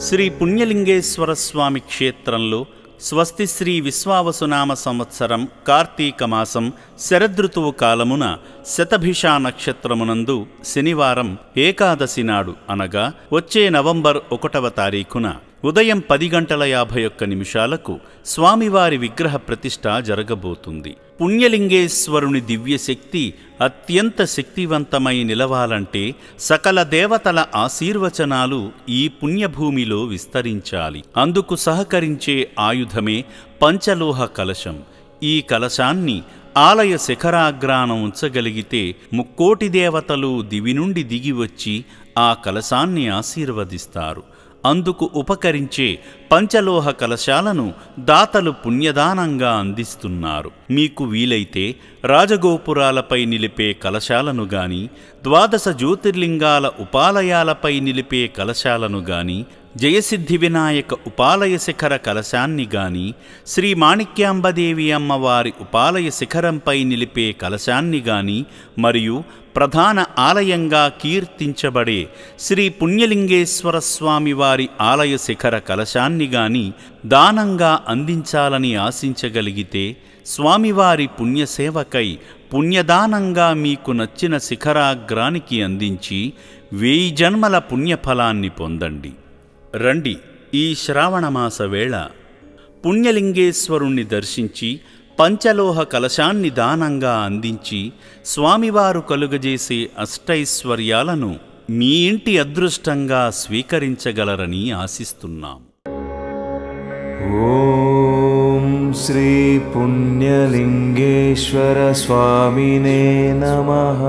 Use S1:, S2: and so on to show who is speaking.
S1: శ్రీ పుణ్యలింగేశ్వర స్వామి క్షేత్రంలో స్వస్తి శ్రీ విశ్వావసునామ సంవత్సరం కార్తీక మాసం శరదృతువు కాలమున శతభిషా నక్షత్రమునందు శనివారం ఏకాదశి నాడు అనగా వచ్చే నవంబర్ 1వ తారీఖున ఉదయం 10:51 స్వామివారి విగ్రహ ప్రతిష్ఠ జరగబోతుంది. పుణ్యలింగేశ్వరుని దివ్యశక్తి అత్యంత శక్తివంతమై నిలవాలంటే సకల దేవతల ఆశీర్వచనాలు ఈ పుణ్యభూమిలో విస్తరించాలి. అందుకు సహకరించే ఆయుధమే పంచలోహ కలశం. ఈ కలశాన్ని ఆలయ శిఖరాగ్రాన ఉంచగలిగితే ముక్కోటి దేవతలు దివి నుండి దిగివచ్చి ఆ కలశాన్ని ఆశీర్వదిస్తారు. అందుకు ఉపకరించే పంచలోహ కలశాలను దాతలు పుణ్యదానంగా అందిస్తున్నారు. మీకు వీలైతే రాజగోపురాలపై నిలిపే కలశాలను గాని, 12 జ్యోతిర్లింగాల ఉపాలయాలపై నిలిపే కలశాలను గాని, జయసిద్ధి వినాయక ఉపాలయ శిఖర కలశాన్ని గాని, శ్రీ మాణిక్యాంబదేవి అమ్మవారి ఉపాలయ శిఖరంపై నిలిపే కలశాన్ని గాని, మరియు ప్రధాన ఆలయంగా కీర్తించబడే శ్రీ పుణ్యలింగేశ్వర స్వామివారి ఆలయ శిఖర కలశాన్ని గాని దానంగా అందించాలని ఆశించగలిగితే స్వామివారి పుణ్యసేవకై పుణ్యదానంగా మీకు నచ్చిన శిఖరాగ్రానికి అందించి 1000 జన్మల పుణ్యఫలాన్ని పొందండి. రండి, ఈ శ్రావణమాస వేళ పుణ్యలింగేశ్వరుణ్ణి దర్శించి పంచలోహ కలశాన్ని దానంగా అందించి స్వామివారు కలుగజేసే అష్టైశ్వర్యాలను మీ ఇంటి అదృష్టంగా స్వీకరించగలరని ఆశిస్తున్నాం.
S2: ఓం శ్రీ పుణ్యలింగేశ్వర స్వామినే నమః.